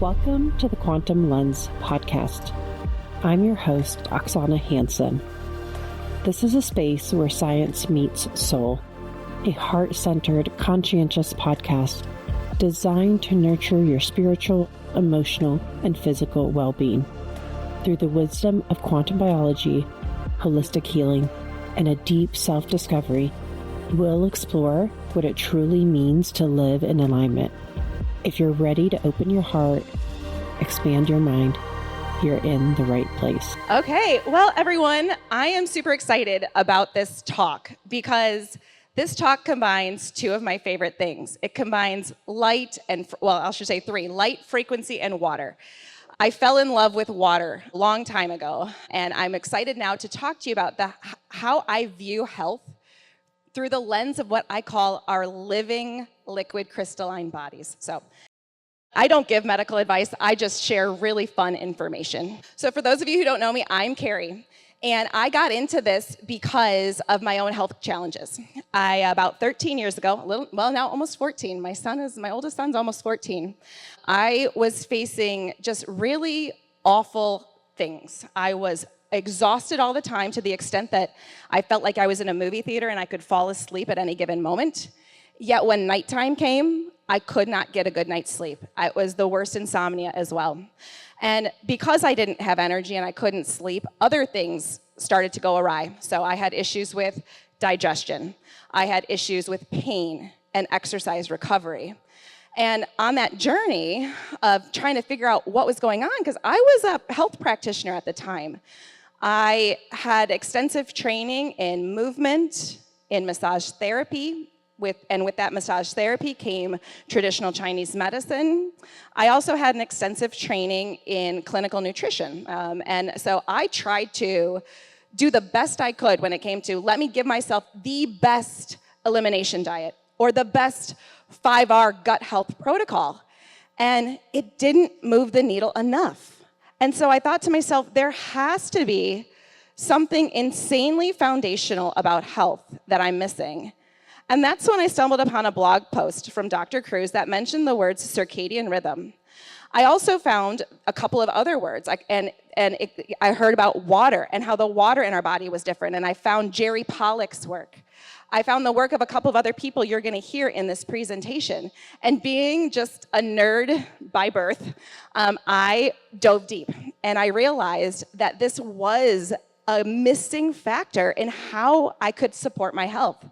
Welcome to the Quantum Lens podcast. I'm your host, Oksana Hansen. This is a space where science meets soul, a heart-centered, conscientious podcast designed to nurture your spiritual, emotional, and physical well-being. Through the wisdom of quantum biology, holistic healing, and a deep self-discovery, we'll explore what it truly means to live in alignment. If you're ready to open your heart, expand your mind, you're in the right place. Okay, well, everyone, I am super excited about this talk because this talk combines two of my favorite things. It combines light and, well, I should say three, light, frequency, and water. I fell in love with water a long time ago, and I'm excited now to talk to you about how I view health through the lens of what I call our living liquid crystalline bodies. So I don't give medical advice, I just share really fun information. So for those of you who don't know me, I'm Carrie, and I got into this because of my own health challenges. About 13 years ago, now almost 14, my oldest son's almost 14, I was facing just really awful things. I was exhausted all the time to the extent that I felt like I was in a movie theater and I could fall asleep at any given moment. Yet when nighttime came, I could not get a good night's sleep. It was the worst insomnia as well. And because I didn't have energy and I couldn't sleep, other things started to go awry. So I had issues with digestion. I had issues with pain and exercise recovery. And on that journey of trying to figure out what was going on, because I was a health practitioner at the time, I had extensive training in movement, in massage therapy, with that massage therapy came traditional Chinese medicine. I also had an extensive training in clinical nutrition. And so I tried to do the best I could when it came to, let me give myself the best elimination diet or the best 5R gut health protocol. And it didn't move the needle enough. And so I thought to myself, there has to be something insanely foundational about health that I'm missing. And that's when I stumbled upon a blog post from Dr. Cruz that mentioned the words circadian rhythm. I also found a couple of other words, I heard about water and how the water in our body was different, and I found Jerry Pollack's work. I found the work of a couple of other people you're going to hear in this presentation. And being just a nerd by birth, I dove deep, and I realized that this was a missing factor in how I could support my health.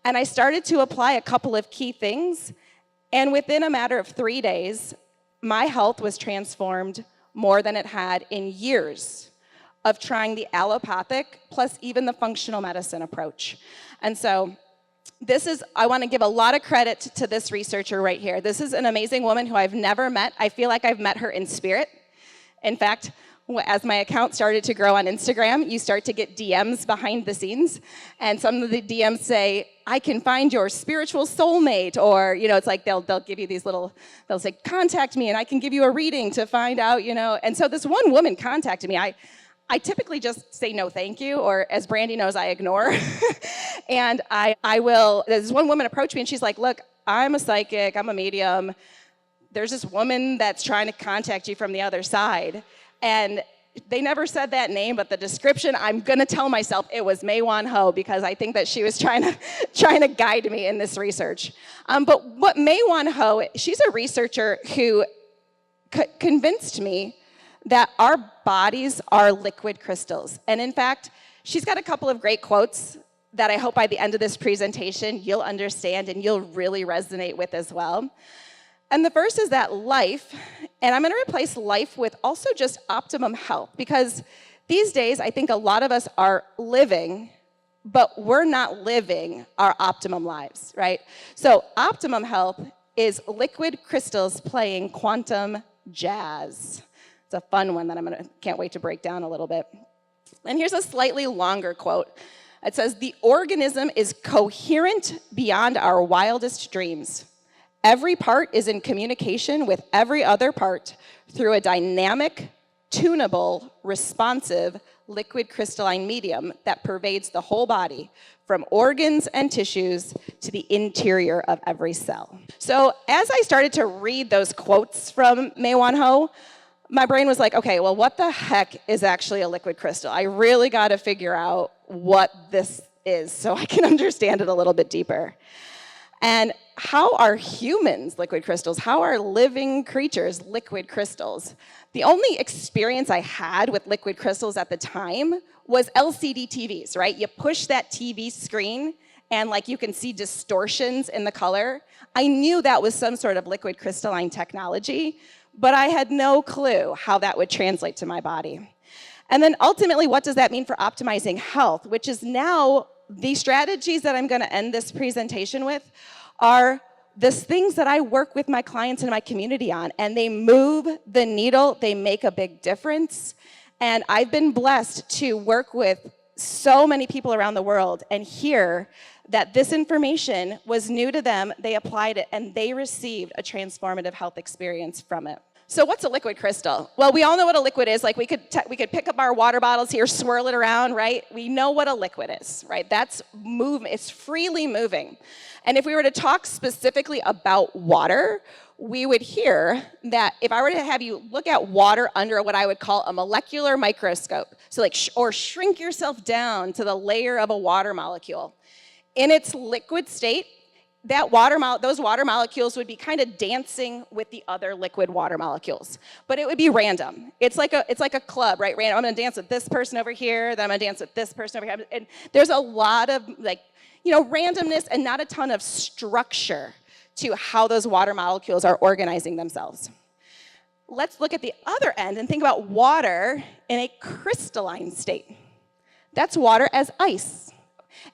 And I started to apply a couple of key things, and within a matter of 3 days, my health was transformed more than it had in years of trying the allopathic plus even the functional medicine approach. And so I want to give a lot of credit to this researcher right here. This is an amazing woman who I've never met. I feel like I've met her in spirit. In fact, as my account started to grow on Instagram, you start to get DMs behind the scenes, and some of the DMs say, I can find your spiritual soulmate, or, it's like they'll give you these they'll say, contact me, and I can give you a reading to find out, And so this one woman contacted me. I typically just say no thank you, or as Brandy knows, I ignore. And this one woman approached me, and she's like, look, I'm a psychic, I'm a medium. There's this woman that's trying to contact you from the other side. And they never said that name, but the description, I'm going to tell myself it was Mei Wan Ho, because I think that she was trying to guide me in this research. But what Mei Wan Ho, she's a researcher who convinced me that our bodies are liquid crystals. And in fact, she's got a couple of great quotes that I hope by the end of this presentation you'll understand and you'll really resonate with as well. And the first is that life, and I'm going to replace life with also just optimum health, because these days I think a lot of us are living, but we're not living our optimum lives, right? So optimum health is liquid crystals playing quantum jazz. It's a fun one that can't wait to break down a little bit. And here's a slightly longer quote. It says, the organism is coherent beyond our wildest dreams. Every part is in communication with every other part through a dynamic, tunable, responsive, liquid crystalline medium that pervades the whole body, from organs and tissues to the interior of every cell. So as I started to read those quotes from Mae-Wan Ho, my brain was like, okay, well, what the heck is actually a liquid crystal? I really got to figure out what this is so I can understand it a little bit deeper. And how are humans liquid crystals? How are living creatures liquid crystals? The only experience I had with liquid crystals at the time was LCD TVs, right? You push that TV screen and like you can see distortions in the color. I knew that was some sort of liquid crystalline technology, but I had no clue how that would translate to my body. And then ultimately, what does that mean for optimizing health? Which is now the strategies that I'm going to end this presentation with are the things that I work with my clients and my community on, and they move the needle, they make a big difference. And I've been blessed to work with so many people around the world and hear that this information was new to them, they applied it, and they received a transformative health experience from it. So what's a liquid crystal? Well, we all know what a liquid is. Like we could pick up our water bottles here, swirl it around, right? We know what a liquid is, right? That's movement, it's freely moving. And if we were to talk specifically about water, we would hear that if I were to have you look at water under what I would call a molecular microscope, so like, or shrink yourself down to the layer of a water molecule. In its liquid state, those water molecules would be kind of dancing with the other liquid water molecules, but it would be random. It's like a club, right? Random. I'm going to dance with this person over here, then I'm going to dance with this person over here, and there's a lot of randomness and not a ton of structure to how those water molecules are organizing themselves. Let's look at the other end and think about water in a crystalline state. That's water as ice.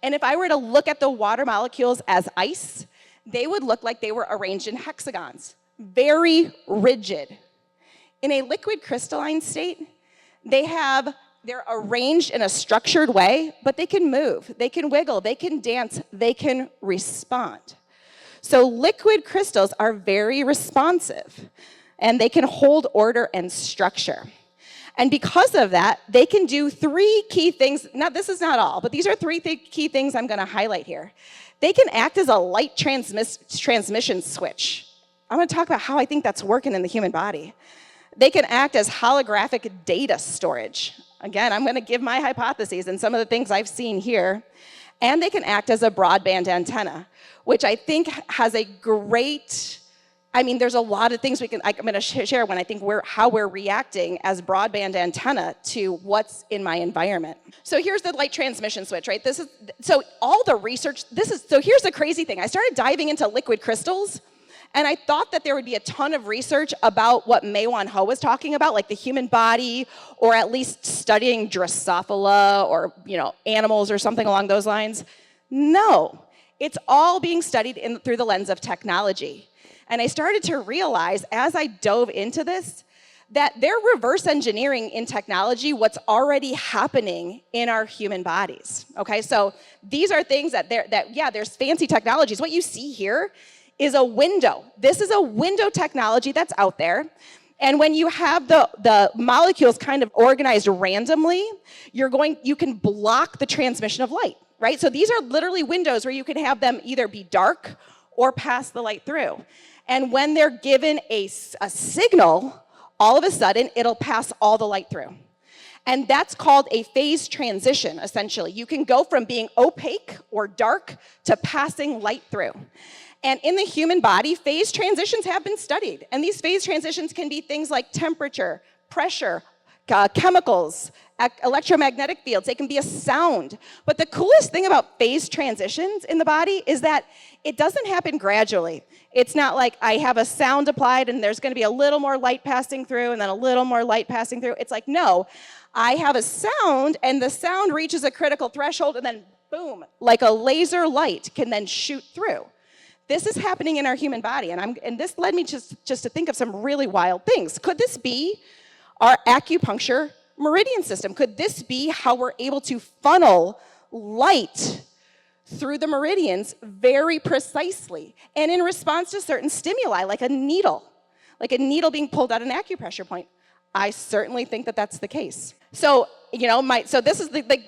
And if I were to look at the water molecules as ice, they would look like they were arranged in hexagons, very rigid. In a liquid crystalline state, they're arranged in a structured way, but they can move, they can wiggle, they can dance, they can respond. So liquid crystals are very responsive, and they can hold order and structure. And because of that, they can do three key things. Now, this is not all, but these are three key things I'm going to highlight here. They can act as a light transmission switch. I'm going to talk about how I think that's working in the human body. They can act as holographic data storage. Again, I'm going to give my hypotheses and some of the things I've seen here. And they can act as a broadband antenna, which I think has a great... there's a lot of things I'm going to share when I think how we're reacting as broadband antenna to what's in my environment. So here's the light transmission switch, right? So here's the crazy thing. I started diving into liquid crystals, and I thought that there would be a ton of research about what Mae-Wan Ho was talking about, like the human body, or at least studying Drosophila or animals or something along those lines. No, it's all being studied through the lens of technology. And I started to realize as I dove into this that they're reverse engineering in technology what's already happening in our human bodies. Okay, so these are things there's fancy technologies. What you see here is a window. This is a window technology that's out there. And when you have the molecules kind of organized randomly, you can block the transmission of light, right? So these are literally windows where you can have them either be dark or pass the light through. And when they're given a signal, all of a sudden, it'll pass all the light through. And that's called a phase transition, essentially. You can go from being opaque or dark to passing light through. And in the human body, phase transitions have been studied. And these phase transitions can be things like temperature, pressure, chemicals, electromagnetic fields. They can be a sound. But the coolest thing about phase transitions in the body is that it doesn't happen gradually. It's not like I have a sound applied and there's going to be a little more light passing through and then a little more light passing through. It's like, no, I have a sound and the sound reaches a critical threshold and then boom, like a laser light can then shoot through. This is happening in our human body, and this led me just to think of some really wild things. Could this be our acupuncture meridian system? Could this be how we're able to funnel light through the meridians very precisely and in response to certain stimuli, like a needle being pulled at an acupressure point? I certainly think that that's the case. So, so this is I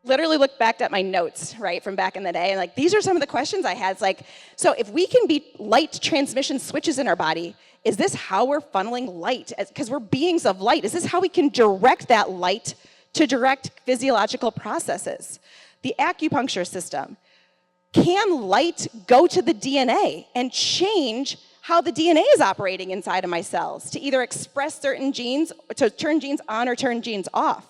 literally looked back at my notes, right, from back in the day, and like, these are some of the questions I had. It's like, so if we can be light transmission switches in our body, is this how we're funneling light? Because we're beings of light. Is this how we can direct that light to direct physiological processes? The acupuncture system. Can light go to the DNA and change how the DNA is operating inside of my cells to either express certain genes, to turn genes on or turn genes off?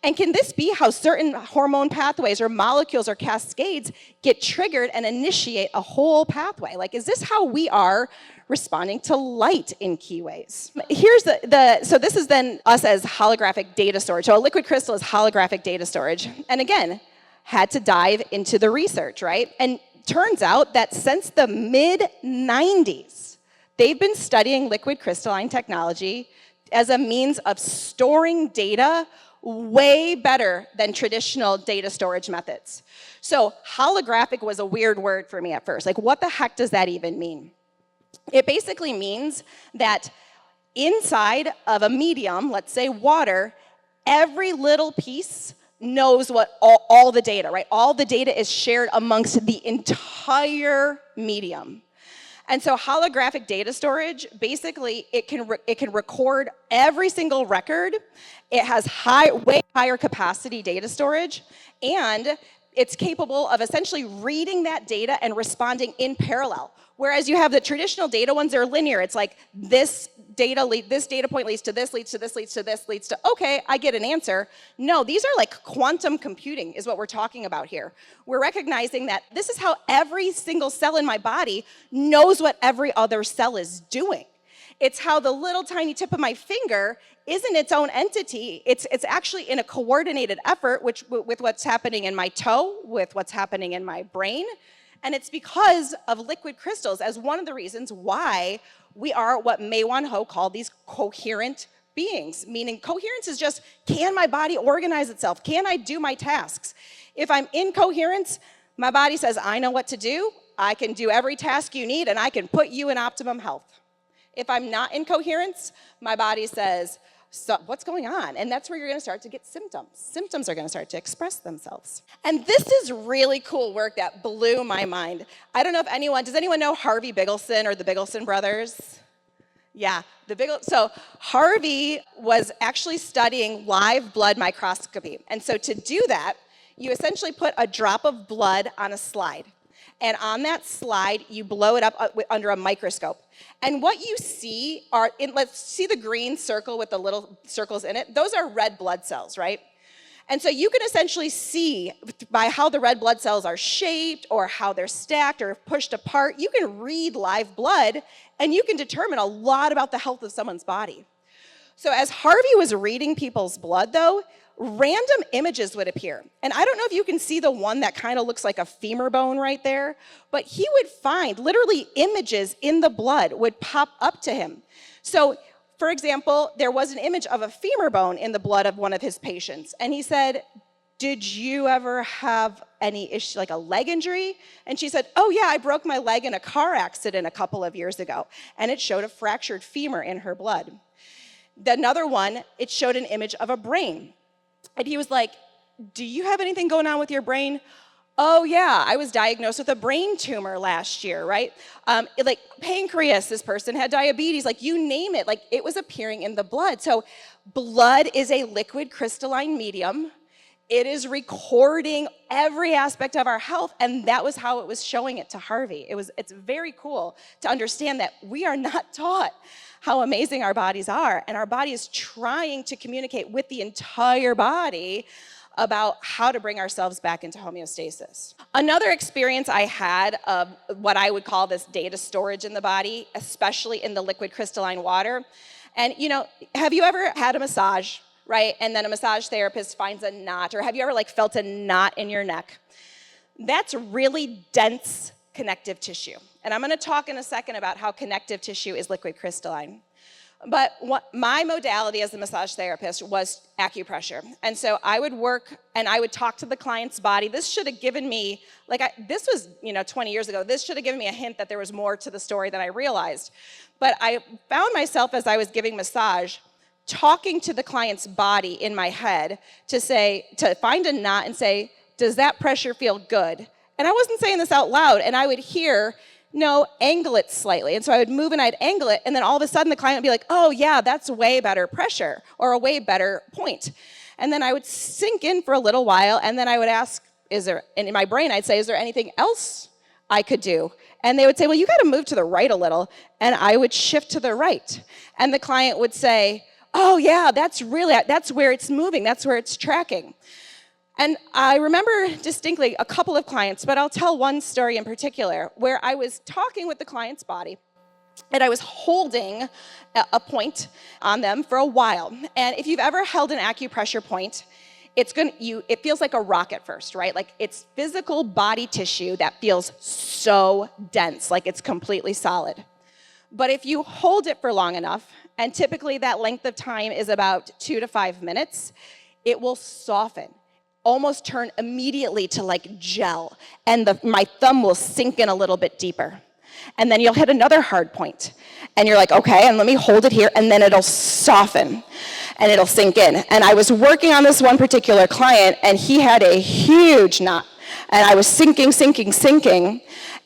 And can this be how certain hormone pathways or molecules or cascades get triggered and initiate a whole pathway? Like, is this how we are responding to light in key ways? Here's so this is then us as holographic data storage. So a liquid crystal is holographic data storage. And again, had to dive into the research, right? And turns out that since the mid-90s, they've been studying liquid crystalline technology as a means of storing data way better than traditional data storage methods. So holographic was a weird word for me at first. Like, what the heck does that even mean? It basically means that inside of a medium, let's say water, every little piece knows what all the data, right? All the data is shared amongst the entire medium. And so holographic data storage, basically, it can record every single record. It has way higher capacity data storage, and it's capable of essentially reading that data and responding in parallel. Whereas you have the traditional data ones, they're linear. It's like this data point leads to this, leads to this, leads to this, leads to, okay, I get an answer. No, these are like quantum computing is what we're talking about here. We're recognizing that this is how every single cell in my body knows what every other cell is doing. It's how the little tiny tip of my finger isn't its own entity. It's actually in a coordinated effort with what's happening in my toe, with what's happening in my brain. And it's because of liquid crystals as one of the reasons why we are what Mae-Wan Ho called these coherent beings. Meaning coherence is just, can my body organize itself? Can I do my tasks? If I'm in coherence, my body says, I know what to do. I can do every task you need, and I can put you in optimum health. If I'm not in coherence, my body says, so what's going on? And that's where you're going to start to get symptoms. Symptoms are going to start to express themselves. And this is really cool work that blew my mind. I don't know if does anyone know Harvey Bigelsen or the Bigelsen brothers? Yeah, so Harvey was actually studying live blood microscopy. And so to do that, you essentially put a drop of blood on a slide. And on that slide, you blow it up under a microscope. And what you see let's see the green circle with the little circles in it. Those are red blood cells, right? And so you can essentially see by how the red blood cells are shaped or how they're stacked or pushed apart, you can read live blood and you can determine a lot about the health of someone's body. So as Harvey was reading people's blood, though, random images would appear. And I don't know if you can see the one that kind of looks like a femur bone right there, but he would find literally images in the blood would pop up to him. So, for example, there was an image of a femur bone in the blood of one of his patients. And he said, did you ever have any issue, like a leg injury? And she said, oh yeah, I broke my leg in a car accident a couple of years ago. And it showed a fractured femur in her blood. Another one, it showed an image of a brain. And he was like, do you have anything going on with your brain? Oh yeah, I was diagnosed with a brain tumor last year, right? Like pancreas, this person had diabetes, like you name it, like it was appearing in the blood. So blood is a liquid crystalline medium. It is recording every aspect of our health, and that was how it was showing it to Harvey. It's very cool to understand that we are not taught how amazing our bodies are, and our body is trying to communicate with the entire body about how to bring ourselves back into homeostasis. Another experience I had of what I would call this data storage in the body, especially in the liquid crystalline water, and have you ever had a massage, right? And then a massage therapist finds a knot, or have you ever felt a knot in your neck? That's really dense connective tissue. And I'm going to talk in a second about how connective tissue is liquid crystalline. But my modality as a massage therapist was acupressure. And so I would work and I would talk to the client's body. This should have given me, this was 20 years ago, this should have given me a hint that there was more to the story than I realized. But I found myself as I was giving massage, talking to the client's body in my head to find a knot and say, does that pressure feel good? And I wasn't saying this out loud, and I would hear, no, angle it slightly. And so I would move and I'd angle it, and then all of a sudden the client would be like, oh yeah, that's way better pressure, or a way better point. And then I would sink in for a little while, and then I would ask, and in my brain I'd say, is there anything else I could do? And they would say, well, you gotta move to the right a little, and I would shift to the right. And the client would say, oh yeah, that's where it's moving, that's where it's tracking. And I remember distinctly a couple of clients, but I'll tell one story in particular where I was talking with the client's body and I was holding a point on them for a while. And if you've ever held an acupressure point, it feels like a rock at first, right? Like it's physical body tissue that feels so dense, like it's completely solid. But if you hold it for long enough, and typically that length of time is about 2 to 5 minutes, it will soften, almost turn immediately to like gel, and my thumb will sink in a little bit deeper. And then you'll hit another hard point, and you're like, okay, and let me hold it here, and then it'll soften, and it'll sink in. And I was working on this one particular client, and he had a huge knot, and I was sinking,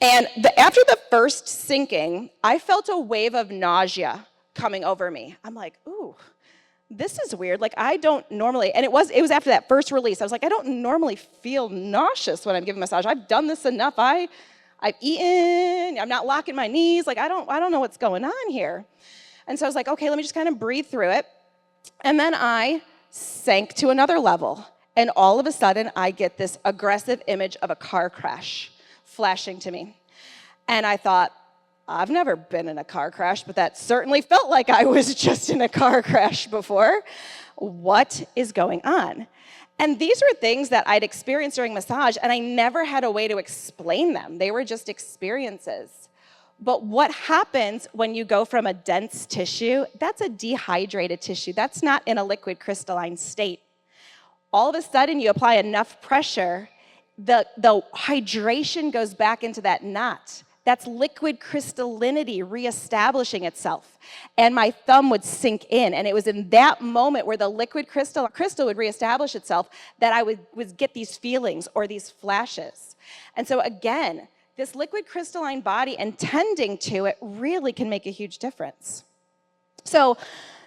and after the first sinking, I felt a wave of nausea coming over me. I'm like, ooh, this is weird. Like I don't normally, and it was after that first release, I was like, I don't normally feel nauseous when I'm giving massage. I've done this enough. I've eaten, I'm not locking my knees. Like I don't know what's going on here. And so I was like, okay, let me just kind of breathe through it. And then I sank to another level. And all of a sudden I get this aggressive image of a car crash flashing to me. And I thought, I've never been in a car crash, but that certainly felt like I was just in a car crash before. What is going on? And these were things that I'd experienced during massage, and I never had a way to explain them. They were just experiences. But what happens when you go from a dense tissue, that's a dehydrated tissue. That's not in a liquid crystalline state. All of a sudden, you apply enough pressure, the hydration goes back into that knot. That's liquid crystallinity reestablishing itself. And my thumb would sink in. And it was in that moment where the liquid crystal would reestablish itself that I would get these feelings or these flashes. And so again, this liquid crystalline body and tending to it really can make a huge difference. So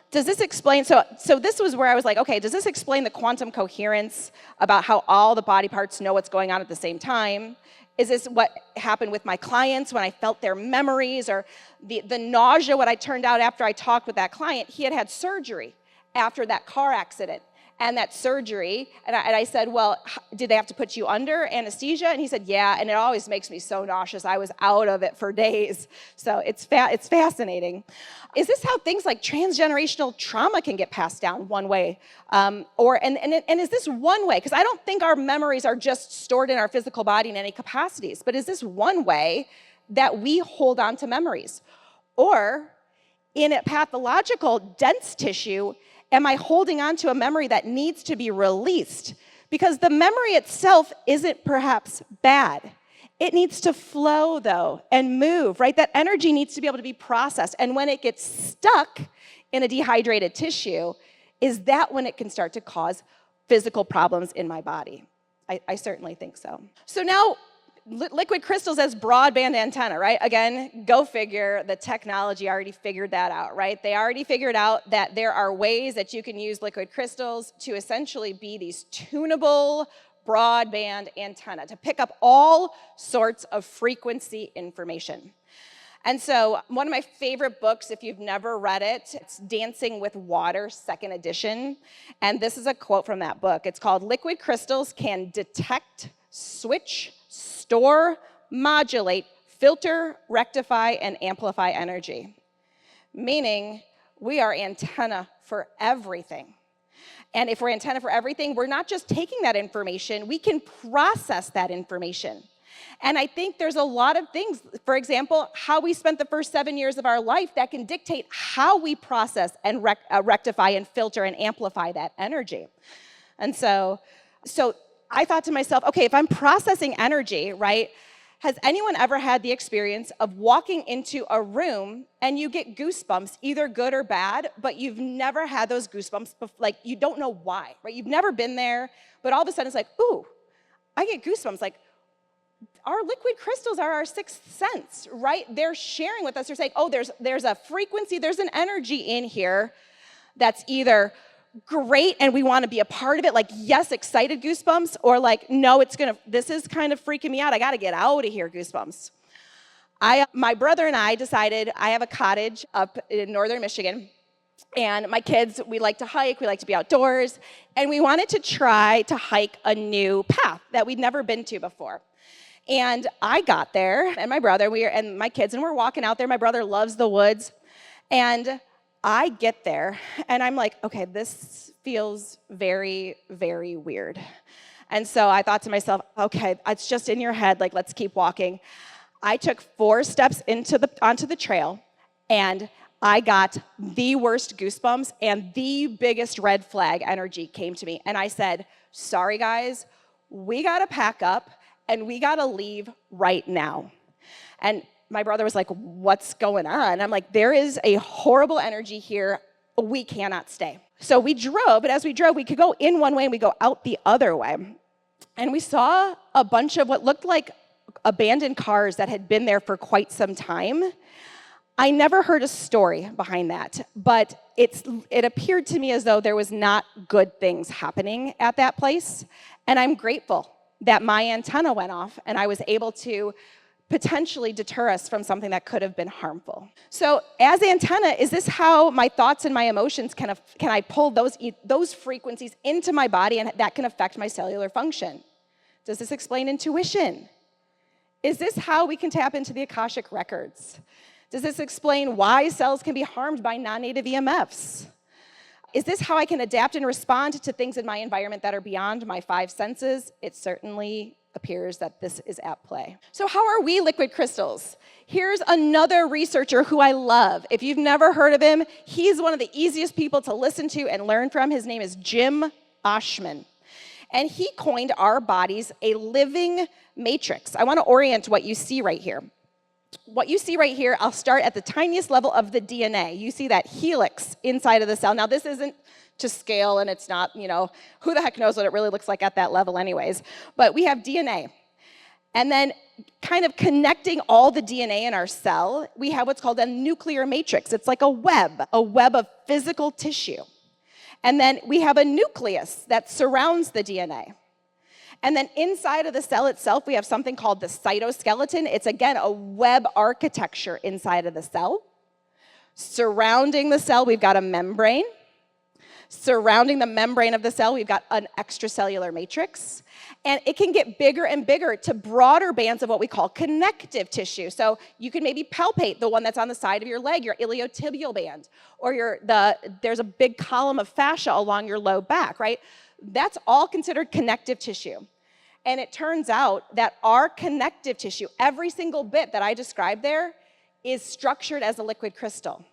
does this explain, so this was where I was like, okay, does this explain the quantum coherence about how all the body parts know what's going on at the same time? Is this what happened with my clients when I felt their memories, or the nausea, what I turned out after I talked with that client? He had surgery after that car accident. And that surgery, and I said, well, did they have to put you under anesthesia? And he said, yeah, and it always makes me so nauseous. I was out of it for days. So it's fascinating. Is this how things like transgenerational trauma can get passed down one way? And is this one way? Because I don't think our memories are just stored in our physical body in any capacities, but is this one way that we hold on to memories? Or in a pathological dense tissue, am I holding on to a memory that needs to be released? Because the memory itself isn't perhaps bad. It needs to flow, though, and move, right? That energy needs to be able to be processed. And when it gets stuck in a dehydrated tissue, is that when it can start to cause physical problems in my body? I certainly think so. So now, liquid crystals as broadband antenna, right? Again, go figure, the technology already figured that out, right? They already figured out that there are ways that you can use liquid crystals to essentially be these tunable broadband antenna, to pick up all sorts of frequency information. And so one of my favorite books, if you've never read it, it's Dancing with Water, 2nd edition. And this is a quote from that book. It's called, "Liquid crystals can detect, switch, store, modulate, filter, rectify, and amplify energy." Meaning, we are antenna for everything. And if we're antenna for everything, we're not just taking that information, we can process that information. And I think there's a lot of things, for example, how we spent the first 7 years of our life that can dictate how we process and rectify and filter and amplify that energy. And so I thought to myself, okay, if I'm processing energy, right, Has anyone ever had the experience of walking into a room and you get goosebumps, either good or bad, but you've never had those goosebumps, like you don't know why, right? You've never been there, but all of a sudden it's like, ooh, I get goosebumps. Like, our liquid crystals are our sixth sense, right? They're sharing with us. They're saying, oh, there's a frequency, there's an energy in here that's either great and we want to be a part of it, like, yes, excited goosebumps, or like, no, this is kind of freaking me out. I got to get out of here goosebumps. My brother and I decided, I have a cottage up in northern Michigan, and my kids, we like to hike, we like to be outdoors, and we wanted to try to hike a new path that we'd never been to before. And I got there, and my brother, and my kids, and we're walking out there. My brother loves the woods, and I get there, and I'm like, okay, this feels very, very weird. And so I thought to myself, okay, it's just in your head, like, let's keep walking. I took 4 steps onto the trail, and I got the worst goosebumps, and the biggest red flag energy came to me. And I said, sorry, guys, we got to pack up, and we got to leave right now. And my brother was like, what's going on? I'm like, there is a horrible energy here. We cannot stay. So we drove, but as we drove, we could go in one way and we go out the other way. And we saw a bunch of what looked like abandoned cars that had been there for quite some time. I never heard a story behind that, but it appeared to me as though there was not good things happening at that place. And I'm grateful that my antenna went off and I was able to potentially deter us from something that could have been harmful. So as antenna, is this how my thoughts and my emotions can I pull those frequencies into my body, and that can affect my cellular function? Does this explain intuition? Is this how we can tap into the Akashic records? Does this explain why cells can be harmed by non-native EMFs? Is this how I can adapt and respond to things in my environment that are beyond my 5 senses? It certainly appears that this is at play. So how are we liquid crystals? Here's another researcher who I love. If you've never heard of him, he's one of the easiest people to listen to and learn from. His name is Jim Oshman. And he coined our bodies a living matrix. I want to orient what you see right here. What you see right here, I'll start at the tiniest level of the DNA. You see that helix inside of the cell. Now, this isn't to scale, and it's not, who the heck knows what it really looks like at that level anyways. But we have DNA. And then kind of connecting all the DNA in our cell, we have what's called a nuclear matrix. It's like a web of physical tissue. And then we have a nucleus that surrounds the DNA. And then inside of the cell itself, we have something called the cytoskeleton. It's, again, a web architecture inside of the cell. Surrounding the cell, we've got a membrane. Surrounding the membrane of the cell, we've got an extracellular matrix. And it can get bigger and bigger to broader bands of what we call connective tissue. So you can maybe palpate the one that's on the side of your leg, your iliotibial band, or there's a big column of fascia along your low back, right? That's all considered connective tissue. And it turns out that our connective tissue, every single bit that I described there, is structured as a liquid crystal.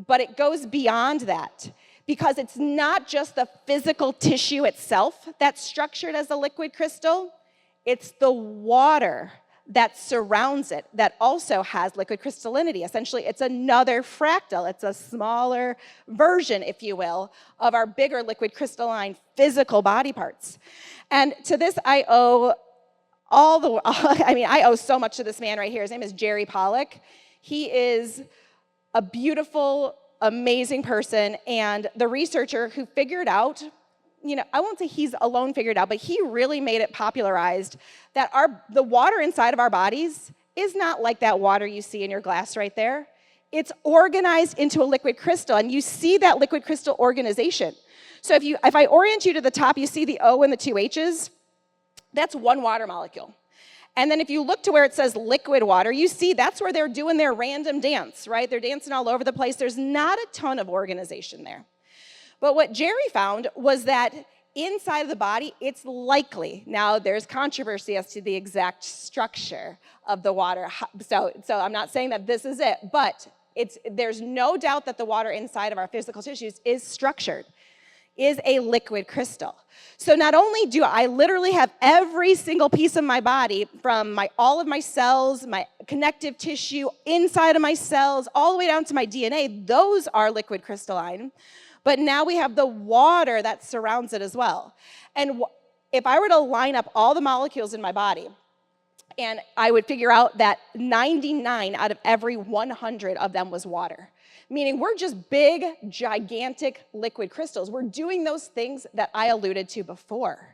But it goes beyond that, because it's not just the physical tissue itself that's structured as a liquid crystal, it's the water that surrounds it that also has liquid crystallinity. Essentially, it's another fractal. It's a smaller version, if you will, of our bigger liquid crystalline physical body parts. And to this, I owe I owe so much to this man right here. His name is Jerry Pollack. He is a beautiful, amazing person, and the researcher who figured out, I won't say he's alone figured out, but he really made it popularized that the water inside of our bodies is not like that water you see in your glass right there. It's organized into a liquid crystal, and you see that liquid crystal organization. So if I orient you to the top, you see the O and the 2 H's. That's one water molecule. And then if you look to where it says liquid water, you see that's where they're doing their random dance, right? They're dancing all over the place. There's not a ton of organization there. But what Jerry found was that inside of the body, it's likely, now there's controversy as to the exact structure of the water, so I'm not saying that this is it, but there's no doubt that the water inside of our physical tissues is structured. is a liquid crystal. So not only do I literally have every single piece of my body, from all of my cells, my connective tissue, inside of my cells, all the way down to my DNA, those are liquid crystalline. But now we have the water that surrounds it as well. And if I were to line up all the molecules in my body, and I would figure out that 99 out of every 100 of them was water. Meaning we're just big, gigantic liquid crystals. We're doing those things that I alluded to before.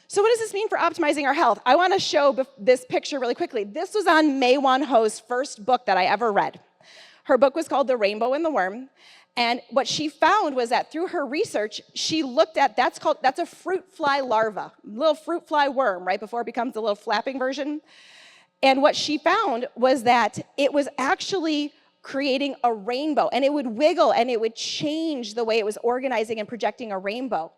So what does this mean for optimizing our health? I want to show this picture really quickly. This was on Mae Wan Ho's first book that I ever read. Her book was called The Rainbow and the Worm. And what she found was that through her research, she looked at, that's a fruit fly larva, little fruit fly worm, right before it becomes the little flapping version. And what she found was that it was actually creating a rainbow, and it would wiggle and it would change the way it was organizing and projecting a rainbow.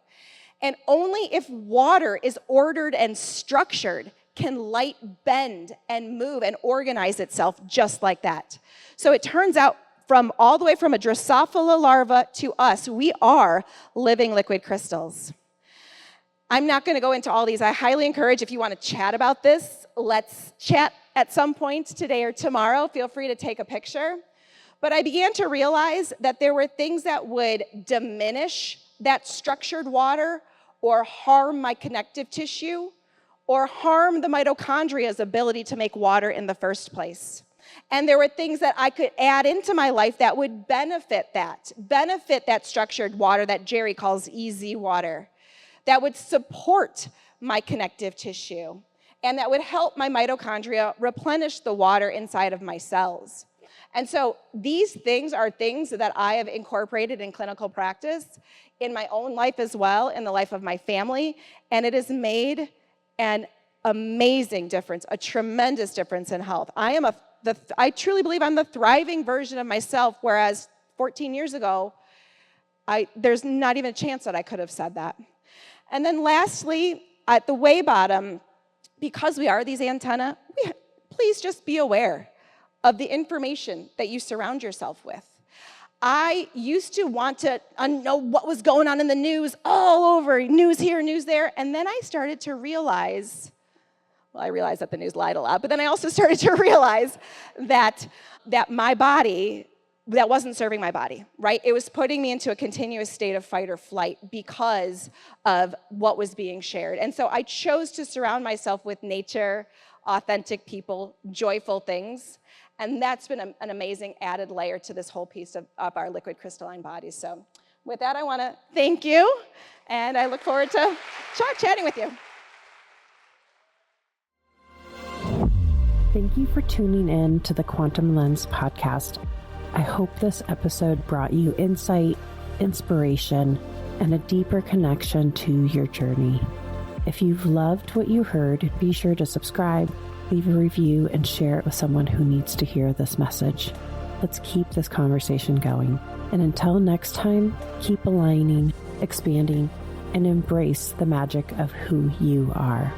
And only if water is ordered and structured can light bend and move and organize itself just like that. So it turns out all the way from a Drosophila larva to us, we are living liquid crystals. I'm not going to go into all these. I highly encourage, if you want to chat about this, let's chat at some point today or tomorrow. Feel free to take a picture. But I began to realize that there were things that would diminish that structured water or harm my connective tissue or harm the mitochondria's ability to make water in the first place. And there were things that I could add into my life that would benefit that structured water that Jerry calls easy water, that would support my connective tissue, and that would help my mitochondria replenish the water inside of my cells. And so these things are things that I have incorporated in clinical practice, in my own life as well, in the life of my family, and it has made an amazing difference, a tremendous difference in health. I truly believe I'm the thriving version of myself, whereas 14 years ago, there's not even a chance that I could have said that. And then lastly, at the way bottom, because we are these antennae, please just be aware of the information that you surround yourself with. I used to want to know what was going on in the news all over, news here, news there, and then I started to realize, I realized that the news lied a lot, but then I also started to realize that my body, that wasn't serving my body, right? It was putting me into a continuous state of fight or flight because of what was being shared. And so I chose to surround myself with nature, authentic people, joyful things. And that's been an amazing added layer to this whole piece of our liquid crystalline bodies. So with that, I want to thank you, and I look forward to chatting with you. Thank you for tuning in to the Quantum Lens podcast. I hope this episode brought you insight, inspiration, and a deeper connection to your journey. If you've loved what you heard, be sure to subscribe, leave a review, and share it with someone who needs to hear this message. Let's keep this conversation going. And until next time, keep aligning, expanding, and embrace the magic of who you are.